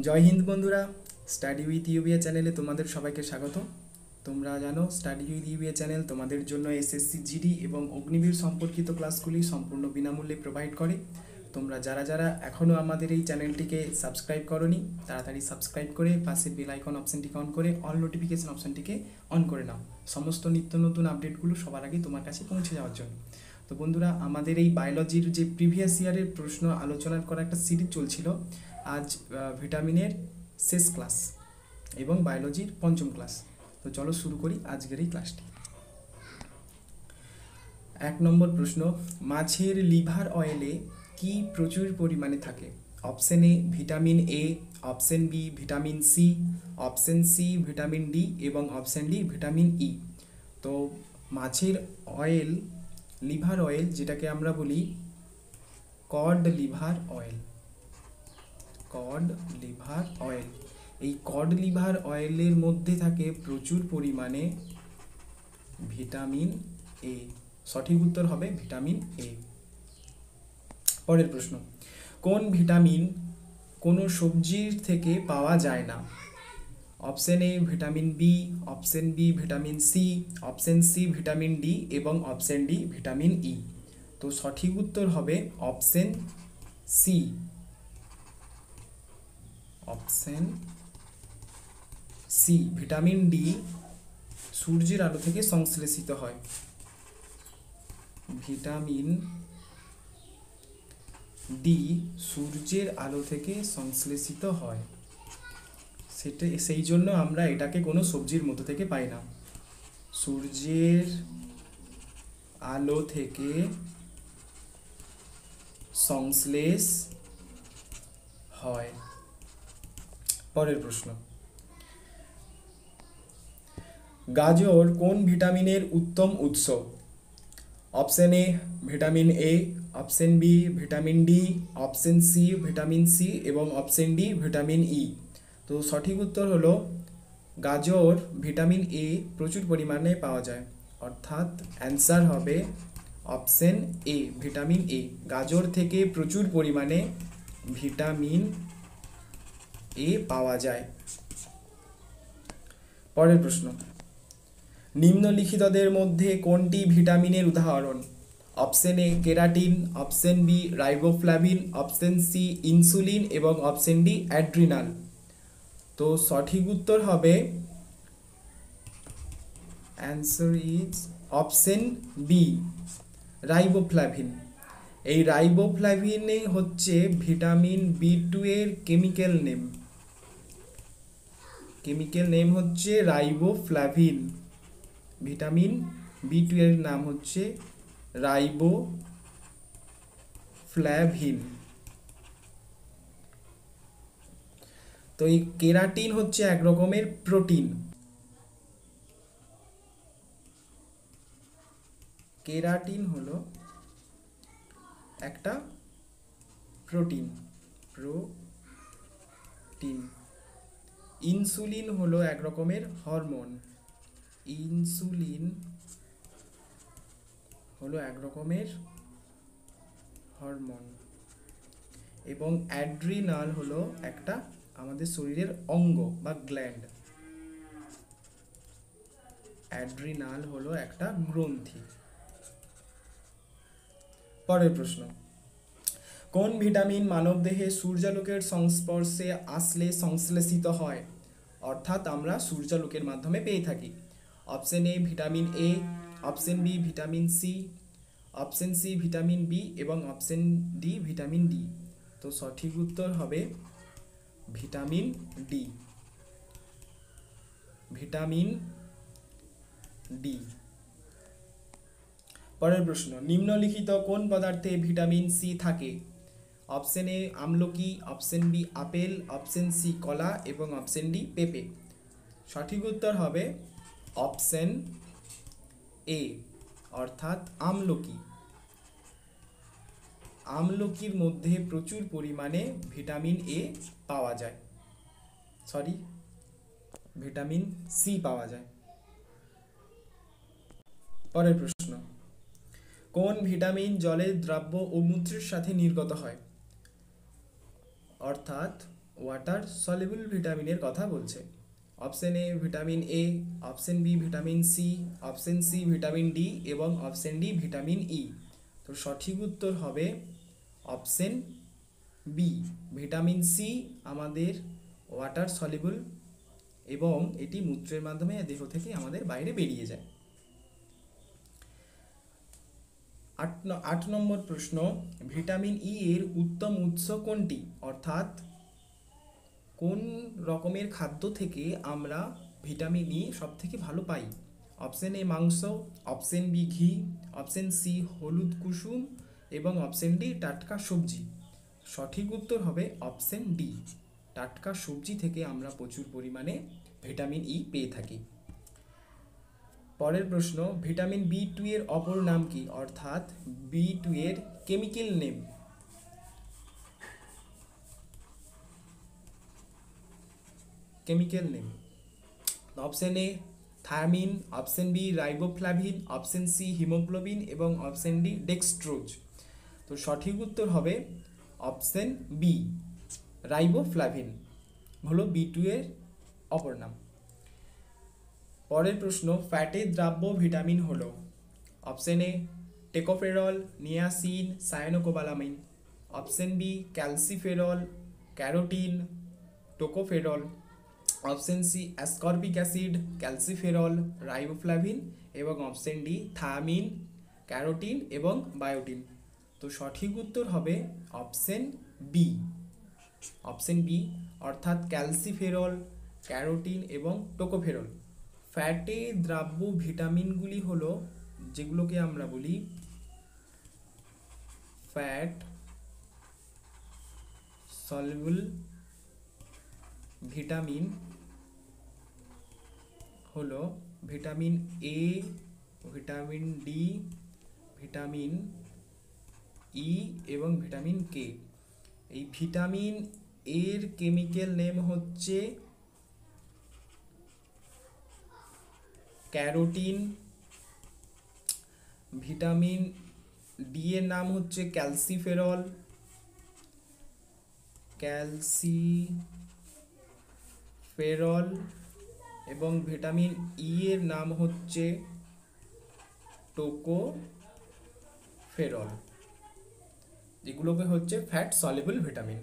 জয় হিন্দ বন্ধুরা, study with UBA চ্যানেলে তোমাদের সবাইকে স্বাগত। তোমরা জানো স্টাডি উইথ ইউবিএ চ্যানেল তোমাদের জন্য এসএসসি জিডি এবং অগ্নিবীর সম্পর্কিত ক্লাসগুলি সম্পূর্ণ বিনামূল্যে প্রোভাইড করে। তোমরা যারা যারা এখনও আমাদের এই চ্যানেলটিকে সাবস্ক্রাইব করোনি তাড়াতাড়ি সাবস্ক্রাইব করে পাশের বেল আইকন অপশানটিকে অন করে অল নোটিফিকেশন অপশানটিকে অন করে নাও, সমস্ত নিত্য নতুন আপডেটগুলো সবার আগে তোমার কাছে পৌঁছে যাওয়ার জন্য। তো বন্ধুরা, আমাদের এই বায়োলজির যে প্রিভিয়াস ইয়ারের প্রশ্ন আলোচনা করা একটা সিরিজ চলছিল। আজ ভিটামিনের শেষ ক্লাস এবং বায়োলজির পঞ্চম ক্লাস। তো চলো শুরু করি আজকের এই ক্লাসটি। 1 নম্বর প্রশ্ন, মাছের লিভার অয়েলে কি প্রচুর পরিমাণে থাকে? Option A vitamin A, option B vitamin C, option C vitamin D এবং অপশন ডি ভিটামিন ই। তো মাছের অয়েল, লিভার অয়েল, যেটাকে আমরা বলি cod liver oil, cod liver oil, এই কড লিভার অয়েলের মধ্যে থাকে প্রচুর পরিমাণে ভিটামিন এ। সঠিক উত্তর হবে ভিটামিন এ। পরের প্রশ্ন, কোন ভিটামিন কোনো সবজির থেকে পাওয়া যায় না? Option A vitamin B, option B vitamin C, option C vitamin D এবং অপশন ডি ভিটামিন ই। তো সঠিক উত্তর হবে option C, option C. Vitamin D সূর্যের আলো থেকে সংশ্লেষিত হয়। ভিটামিন ডি সূর্যের আলো থেকে সংশ্লেষিত হয়, সেই জন্য আমরা এটাকে কোনো সবজির মধ্যে থেকে পাই না। সূর্যের আলো থেকে সংশ্লেষ হয়। পরের প্রশ্ন, গাজর কোন ভিটামিনের উত্তম উৎস? Option A vitamin A, option B vitamin D, option C vitamin C এবং অপশন ডি ভিটামিন ই। তো সঠিক উত্তর হলো গাজর ভিটামিন এ প্রচুর পরিমাণে পাওয়া যায়, অর্থাৎ অ্যান্সার হবে অপশন এ ভিটামিন এ। গাজর থেকে প্রচুর পরিমাণে ভিটামিন এ পাওয়া যায়। পরের প্রশ্ন, নিম্নলিখিতদের মধ্যে কোনটি ভিটামিনের উদাহরণ? Option A keratin, option B riboflavin, option C insulin এবং অপশন ডি অ্যাড্রিনাল। তো সঠিক উত্তর হবে answer is option B riboflavin. এই রাইবোফ্লাভিনে হচ্ছে ভিটামিন বি2 এর কেমিক্যাল নেম। কেমিক্যাল নেম হচ্ছে রাইবোফ্লাভিন। ভিটামিন বি2 এর নাম হচ্ছে রাইবোফ্লাভিন। তো এই কেরাটিন হচ্ছে এক রকমের প্রোটিন। কেরাটিন হলো একটা প্রোটিন। ইনসুলিন হলো এক রকমের হরমোন। ইনসুলিন হলো এক রকমের হরমোন এবং অ্যাড্রিনাল হলো একটা আমাদের শরীরের অঙ্গ বা গ্ল্যান্ড। অ্যাড্রিনাল হলো একটা গ্রন্থি। পরের প্রশ্ন, কোন ভিটামিন মানবদেহে সূর্যালোকের সংস্পর্শে আসলে সংশ্লেষিত হয়, অর্থাৎ আমরা সূর্যালোকের মাধ্যমে পেয়ে থাকি? Option A vitamin A, option B vitamin C, option C vitamin B এবং অপশন ডি ভিটামিন ডি। তো সঠিক উত্তর হবে ভিটামিন ডি, ভিটামিন ডি। পরের প্রশ্ন, নিম্নলিখিত কোন পদার্থে ভিটামিন সি থাকে? অপশন এ আমলকি, option B apple, option C কলা এবং অপশন ডি পেঁপে। সঠিক উত্তর হবে অপশন এ অর্থাৎ আমলকি। আমলকির মধ্যে প্রচুর পরিমাণে ভিটামিন এ পাওয়া যায়, ভিটামিন সি পাওয়া যায়। পরের প্রশ্ন, কোন ভিটামিন জলের দ্রাব্য ও মূত্রের সাথে নির্গত হয়? অর্থাৎ ওয়াটার সলিউবল ভিটামিনের কথা বলছে। Option A vitamin A, option B vitamin C, option C vitamin D এবং অপশন ডি ভিটামিন ই। তো সঠিক উত্তর হবে অপশন বি, ভিটামিন সি আমাদের ওয়াটার সলিউবল এবং এটি মূত্রের মাধ্যমে দেহ থেকে আমাদের বাইরে বেরিয়ে যায়। 8 নম্বর প্রশ্ন, ভিটামিন ই এর উত্তম উৎস কোনটি? অর্থাৎ কোন রকমের খাদ্য থেকে আমরা ভিটামিন ই সব থেকে ভালো পাই? অপশন এ মাংস, অপশন বি ঘি, অপশন সি হলুদ কুসুম এবং অপশন ডি টাটকা সবজি। সঠিক উত্তর হবে অপশন ডি, টাটকা সবজি থেকে আমরা প্রচুর পরিমাণে ভিটামিন ই পেয়ে থাকি। পরের প্রশ্ন, ভিটামিন বি2 এর অপর নাম কি? অর্থাৎ বি2 এর chemical name. Option A thiamine, option B riboflavin, option C haemoglobin এবং অপশন ডি ডেক্সট্রোজ। তো সঠিক উত্তর হবে অপশন বি, রাইবোফ্লাভিন হলো বি2 এর অপর নাম। পরের প্রশ্ন, ফ্যাটে দ্রাব্য ভিটামিন হলো? Option A tocopherol, niacin, cyanocobalamin, option B calciferol, carotene, tocopherol, option C ascorbic acid, calciferol, riboflavin এবং অপশন ডি থায়ামিন, ক্যারোটিন এবং বায়োটিন। তো সঠিক উত্তর হবে অপশন বি, অর্থাৎ ক্যালসিফেরল, ক্যারোটিন এবং টোকোফেরল। ফ্যাটে দ্রাব্য ভিটামিনগুলি হলো যেগুলোকে আমরা বলি ফ্যাট সলিউবল ভিটামিন, হলো vitamin A, vitamin D, vitamin E এবং ভিটামিন কে। এই ভিটামিন এর কেমিক্যাল নেম হচ্ছে ক্যারোটিন, ভিটামিন ডি এর নাম হচ্ছে ক্যালসিফেরল, এবং ভিটামিন ই এর নাম হচ্ছে টোকোফেরল। এগুলোকে হচ্ছে ফ্যাট সলিউবল ভিটামিন।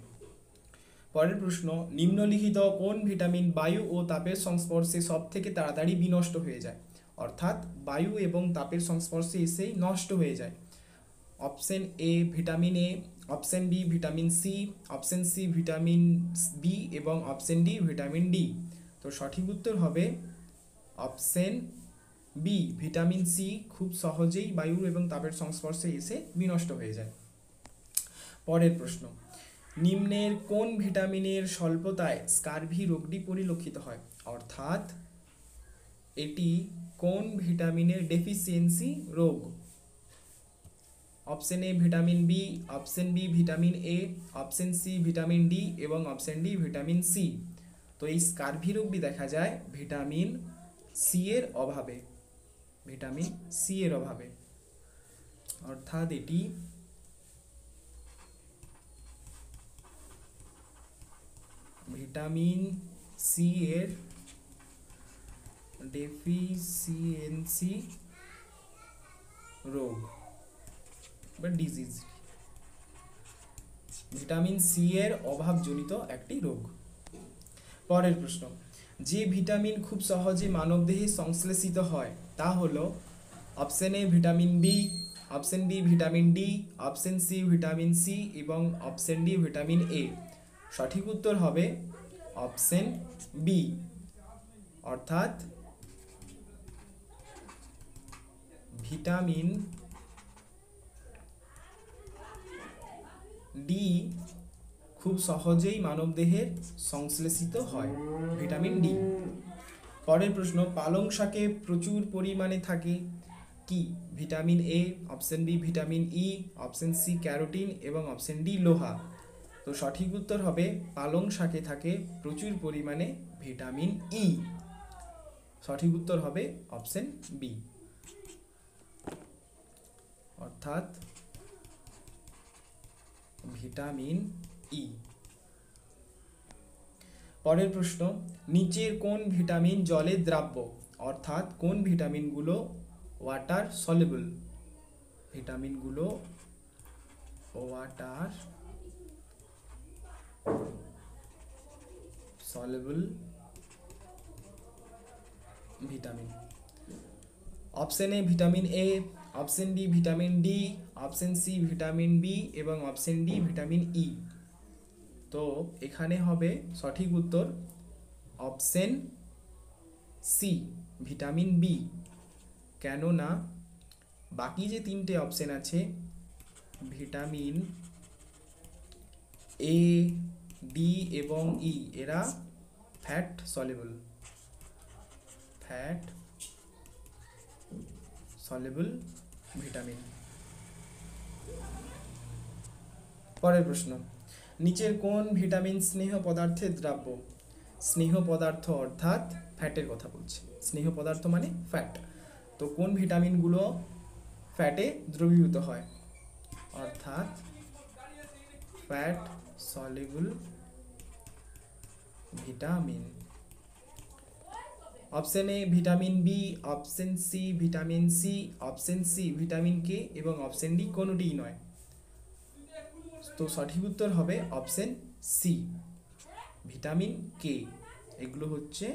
পরের প্রশ্ন, নিম্নলিখিত কোন ভিটামিন বায়ু ও তাপের সংস্পর্শে সব থেকে তাড়াতাড়ি বিনষ্ট হয়ে যায়? অর্থাৎ বায়ু এবং তাপের সংস্পর্শে এসেই নষ্ট হয়ে যায়। Option A vitamin A, option B vitamin C, option C vitamin B এবং অপশন ডি ভিটামিন ডি। তো সঠিক উত্তর হবে অপশন বি, ভিটামিন সি খুব সহজেই বায়ু এবং তাপের সংস্পর্শে এসে বিনষ্ট হয়ে যায়। পরের প্রশ্ন, নিম্নের কোন ভিটামিনের স্বল্পতায় স্কারভি রোগটি পরিলক্ষিত হয়? অর্থাৎ এটি কোন ভিটামিনের ডেফিসিয়েন্সি রোগ? Option A vitamin B, option B vitamin A, option C vitamin D এবং অপশন ডি ভিটামিন সি। তো এই স্কারভি রোগটি দেখা যায় ভিটামিন সি এর অভাবে, অর্থাৎ এটি ভিটামিন সি এর ডেফিসিয়েন্সি রোগ বা ডিজিজ, ভিটামিন সি এর অভাবজনিত একটি রোগ। পরের প্রশ্ন, যে ভিটামিন খুব সহজে মানবদেহে সংশ্লেষিত হয় তা হলো? Option A vitamin B, option B vitamin D, option C vitamin C এবং অপশন ডি ভিটামিন এ। সঠিক উত্তর হবে অপশন বি, অর্থাৎ ভিটামিন ডি খুব সহজেই মানবদেহের সংশ্লেষিত হয়, ভিটামিন ডি। পরের প্রশ্ন, পালং শাকে প্রচুর পরিমাণে থাকে কি? Vitamin A, option B vitamin E, option C carotene এবং অপশন ডি লোহা। তো সঠিক উত্তর হবে পালং শাকে থাকে প্রচুর পরিমাণে ভিটামিন ই। সঠিক উত্তর হবে অপশন বি, অর্থাৎ ভিটামিন ই। পরের প্রশ্ন, নিচের কোন ভিটামিন জলে দ্রাব্য, অর্থাৎ কোন ভিটামিনগুলো ওয়াটার সলিবল, ভিটামিনগুলো water soluble vitamin. Option A vitamin A, option B vitamin D, option C vitamin B এবং অপশন ডি ভিটামিন ই। তো এখানে হবে সঠিক উত্তর অপশন সি ভিটামিন বি, কেননা বাকি যে তিনটে অপশন আছে ভিটামিন এ, ডি এবং ই এরা fat soluble, fat soluble vitamin. পরের প্রশ্ন, নিচের কোন ভিটামিন স্নেহ পদার্থের দ্রাব্য, স্নেহ পদার্থ অর্থাৎ ফ্যাটের কথা বলছে, স্নেহ পদার্থ মানে ফ্যাট। তো কোন ভিটামিনগুলো ফ্যাটে দ্রবীভূত হয়, অর্থাৎ fat soluble vitamin. Option A vitamin B, option C vitamin C, option C vitamin K এবং অপশন ডি কোনোটিই নয়। তো সঠিক উত্তর হবে অপশন সি ভিটামিন কে। এগুলো হচ্ছে,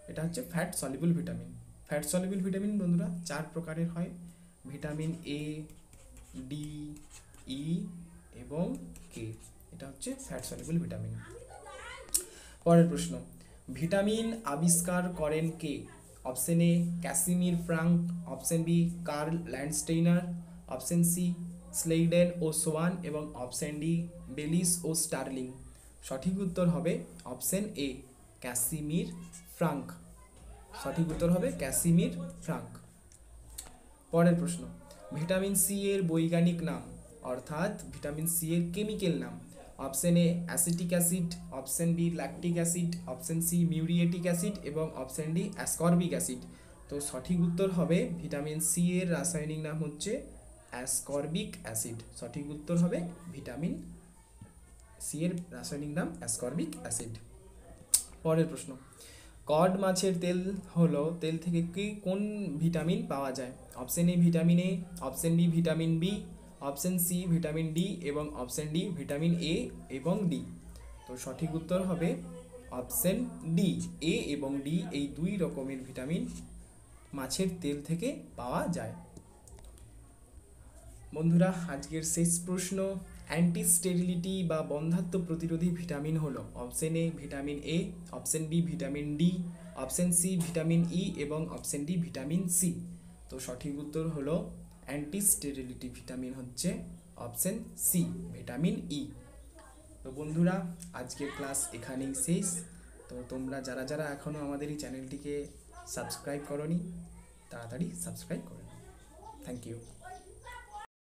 এটা হচ্ছে fat soluble vitamin. Fat soluble vitamin বন্ধুরা চার প্রকারের হয়, ভিটামিন এ, ডি, ই এবং কে, এটা হচ্ছে ফ্যাট সলিবল ভিটামিন। পরের প্রশ্ন, ভিটামিন আবিষ্কার করেন কে, option A Casimir Frank, option B Karl Landsteiner, option C Schleiden ও সোয়ান এবং অপশন ডি বেলিস ও স্টার্লিং। সঠিক উত্তর হবে অপশন এ ক্যাসিমির ফ্রাঙ্ক, সঠিক উত্তর হবে ক্যাসিমির ফ্রাঙ্ক। পরের প্রশ্ন, ভিটামিন সি এর বৈজ্ঞানিক নাম, অর্থাৎ ভিটামিন সি এর কেমিক্যাল নাম। Option A acetic acid, option B lactic acid, option C muriatic acid এবং অপশন ডি অ্যাসকর্বিক অ্যাসিড। তো সঠিক উত্তর হবে ভিটামিন সি এর রাসায়নিক নাম হচ্ছে অ্যাসকর্বিক অ্যাসিড, সঠিক উত্তর হবে ভিটামিন সি এর রাসায়নিক নাম অ্যাসকর্বিক অ্যাসিড। পরের প্রশ্ন, কড মাছের তেল হলো তেল থেকে কি কোন ভিটামিন পাওয়া যায়, option A vitamin A, option B vitamin B, option C vitamin D এবং অপশন ডি ভিটামিন এ এবং ডি। তো সঠিক উত্তর হবে অপশন ডি, এ এবং ডি এই দুই রকমের ভিটামিন মাছের তেল থেকে পাওয়া যায়। বন্ধুরা আজকের শেষ প্রশ্ন, অ্যান্টি স্টেরিলিটি বা বন্ধ্যাত্ব প্রতিরোধী ভিটামিন হলো option A vitamin A, option B vitamin D, option C vitamin E এবং অপশন ডি ভিটামিন সি। তো সঠিক উত্তর হলো অ্যান্টি স্টেরিলিটি ভিটামিন হচ্ছে অপশন সি ভিটামিন ই। তো বন্ধুরা আজকের ক্লাস এখানেই শেষ। তো তোমরা যারা যারা এখনও আমাদের এই চ্যানেলটিকে সাবস্ক্রাইব করোনি তাড়াতাড়ি সাবস্ক্রাইব করে নাও। Thank you.